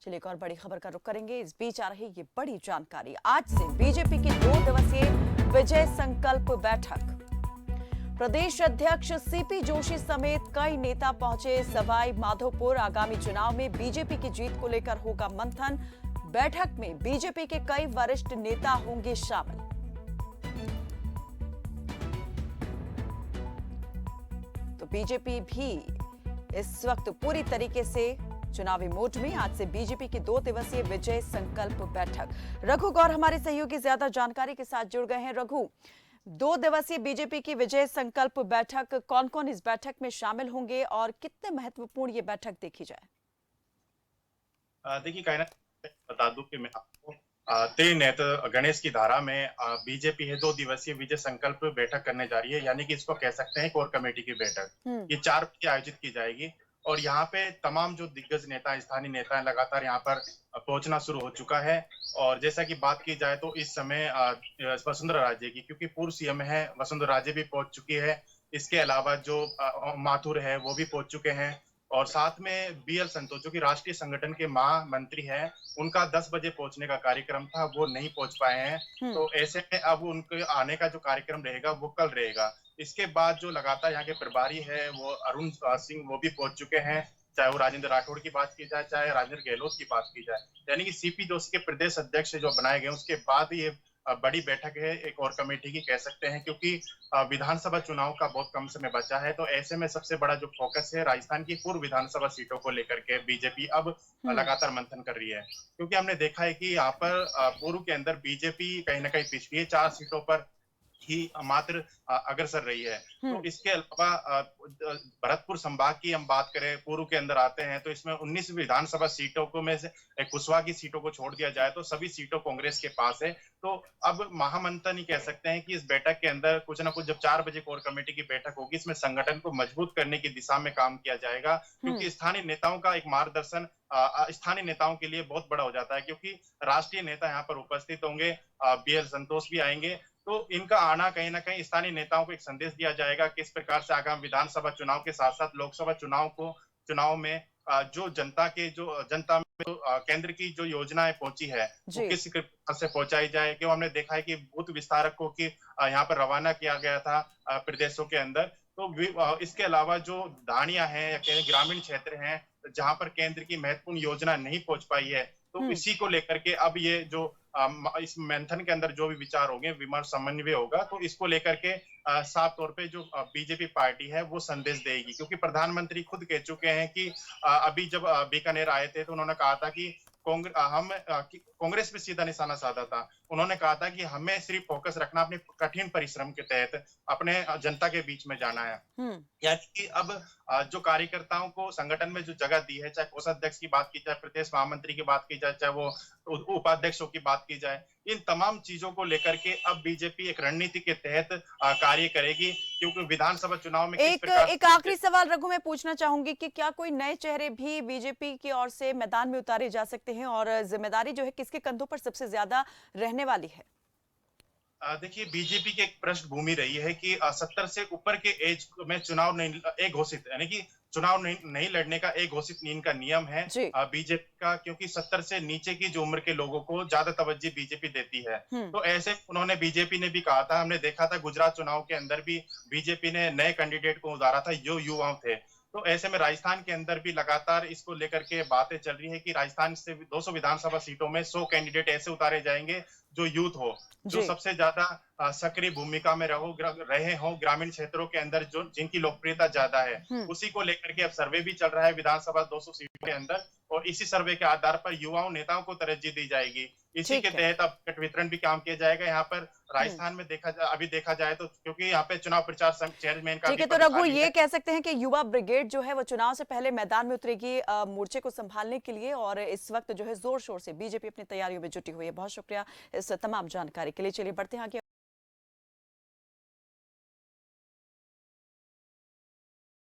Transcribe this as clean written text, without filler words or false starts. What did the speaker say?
चलिए एक और बड़ी खबर का रुख करेंगे। इस बीच आ रही ये बड़ी जानकारी, आज से बीजेपी की 2 दिवसीय विजय संकल्प बैठक। प्रदेश अध्यक्ष सीपी जोशी समेत कई नेता पहुंचे सवाई माधोपुर। आगामी चुनाव में बीजेपी की जीत को लेकर होगा मंथन। बैठक में बीजेपी के कई वरिष्ठ नेता होंगे शामिल। तो बीजेपी भी इस वक्त पूरी तरीके से चुनावी मोड में। आज से बीजेपी की 2 दिवसीय विजय संकल्प बैठक। रघु गौर हमारे सहयोगी ज्यादा जानकारी के साथ जुड़ गए हैं। रघु, 2 दिवसीय बीजेपी की विजय संकल्प बैठक, कौन कौन इस बैठक में शामिल होंगे और कितने महत्वपूर्ण ये बैठक देखी जाए? देखिए कायनात, बता दूं कि मैं आपको 3 नेत्र गणेश की धारा में बीजेपी है 2 दिवसीय विजय संकल्प बैठक करने जा रही है, यानी कि इसको कह सकते हैं कोर कमेटी की बैठक। ये 4 बजे आयोजित की जाएगी और यहाँ पे तमाम जो दिग्गज नेता, स्थानीय नेता हैं, लगातार यहाँ पर पहुंचना शुरू हो चुका है। और जैसा कि बात की जाए तो इस समय वसुंधरा राजे की, क्योंकि पूर्व सीएम है, वसुंधरा राजे भी पहुंच चुकी है। इसके अलावा जो माथुर है वो भी पहुंच चुके हैं और साथ में बीएल संतोष जो कि राष्ट्रीय संगठन के महामंत्री हैं, उनका 10 बजे पहुंचने का कार्यक्रम था, वो नहीं पहुंच पाए हैं। तो ऐसे में अब उनके आने का जो कार्यक्रम रहेगा वो कल रहेगा। इसके बाद जो लगातार यहाँ के प्रभारी है वो अरुण सिंह, वो भी पहुंच चुके हैं। चाहे वो राजेंद्र राठौड़ की बात की जाए, चाहे राजेंद्र गहलोत की बात की जाए, यानी कि सीपी जोशी के प्रदेश अध्यक्ष जो बनाए गए उसके बाद ये बड़ी बैठक है एक और कमेटी की कह सकते हैं, क्योंकि विधानसभा चुनाव का बहुत कम समय बचा है। तो ऐसे में सबसे बड़ा जो फोकस है राजस्थान की पूर्व विधानसभा सीटों को लेकर के बीजेपी अब लगातार मंथन कर रही है, क्योंकि हमने देखा है कि यहाँ पर पूर्व के अंदर बीजेपी कहीं ना कहीं पिछली 4 सीटों पर ही मात्र अग्रसर रही है। तो इसके अलावा भरतपुर संभाग की हम बात करें, पूर्व के अंदर आते हैं तो इसमें 19 विधानसभा सीटों को में से कुशवाहा की सीटों को छोड़ दिया जाए तो सभी सीटों कांग्रेस के पास है। तो अब महामंथन ही कह सकते हैं कि इस बैठक के अंदर कुछ ना कुछ, जब 4 बजे कोर कमेटी की बैठक होगी, इसमें संगठन को मजबूत करने की दिशा में काम किया जाएगा, क्योंकि स्थानीय नेताओं का एक मार्गदर्शन स्थानीय नेताओं के लिए बहुत बड़ा हो जाता है, क्योंकि राष्ट्रीय नेता यहाँ पर उपस्थित होंगे, बीएल संतोष भी आएंगे। तो इनका आना कहीं ना कहीं स्थानीय नेताओं को एक संदेश दिया जाएगा किस प्रकार से आगामी विधानसभा चुनाव के साथ साथ लोकसभा चुनाव में जो जनता में केंद्र की जो योजनाएं पहुंची है वो किस प्रकार से पहुंचाई जाए। क्यों हमने देखा है कि बूथ विस्तारकों की यहाँ पर रवाना किया गया था प्रदेशों के अंदर। तो इसके अलावा जो धानियां हैं या ग्रामीण क्षेत्र हैं जहां पर केंद्र की महत्वपूर्ण योजना नहीं पहुंच पाई है, तो इसी को लेकर के अब ये जो इस मंथन के अंदर जो भी विचार होंगे, विमर्श समन्वय होगा, तो इसको लेकर के साफ तौर पे जो बीजेपी पार्टी है वो संदेश देगी, क्योंकि प्रधानमंत्री खुद कह चुके हैं कि अभी जब बीकानेर आए थे तो उन्होंने कहा था कि कांग्रेस पे सीधा निशाना साधा था। उन्होंने कहा था कि हमें सिर्फ फोकस रखना अपने कठिन परिश्रम के तहत अपने जनता के बीच में जाना है। यानी कि अब जो कार्यकर्ताओं को संगठन में जो जगह दी है, चाहे कोषाध्यक्ष की बात की जाए, प्रदेश महामंत्री की बात की जाए, चाहे वो उपाध्यक्षों की बात की जाए, इन तमाम चीजों को लेकर के अब बीजेपी एक रणनीति के तहत कार्य करेगी, क्योंकि विधानसभा चुनाव में एक आखिरी सवाल रघु मैं पूछना चाहूंगी कि क्या कोई नए चेहरे भी बीजेपी की ओर से मैदान में उतारे जा सकते हैं और जिम्मेदारी जो है किसके कंधों पर सबसे ज्यादा रहने वाली है? देखिए, बीजेपी की एक पृष्ठभूमि रही है कि 70 से ऊपर के एज में चुनाव नहीं घोषित, यानी कि चुनाव नहीं लड़ने का एक घोषित इनका नियम है बीजेपी का, क्योंकि 70 से नीचे की जो उम्र के लोगों को ज्यादा तवज्जो बीजेपी देती है। तो ऐसे उन्होंने बीजेपी ने भी कहा था, हमने देखा था गुजरात चुनाव के अंदर भी बीजेपी ने नए कैंडिडेट को उतारा था जो युवाओं थे। तो ऐसे में राजस्थान के अंदर भी लगातार इसको लेकर के बातें चल रही है कि राजस्थान से 200 विधानसभा सीटों में 100 कैंडिडेट ऐसे उतारे जाएंगे जो यूथ हो, जो सबसे ज्यादा सक्रिय भूमिका में रहे हो ग्रामीण क्षेत्रों के अंदर, जो जिनकी लोकप्रियता ज्यादा है। उसी को लेकर के अब सर्वे भी चल रहा है विधानसभा 200 सीटों के अंदर, और इसी सर्वे के आधार पर युवाओं नेताओं को तरजीह दी जाएगी। इसी के तहत अब टिकट वितरण भी काम किया जाएगा यहाँ पर राजस्थान में। अभी देखा जाए तो, क्योंकि यहाँ पे चुनाव प्रचार चेयरमैन का, ठीक है, तो रघु ये कह सकते हैं कि युवा ब्रिगेड जो है वो चुनाव से पहले मैदान में उतरेगी मोर्चे को संभालने के लिए, और इस वक्त जो है जोर शोर से बीजेपी अपनी तैयारियों में जुटी हुई है। बहुत शुक्रिया इस तमाम जानकारी के लिए। चलिए बढ़ते हैं आगे।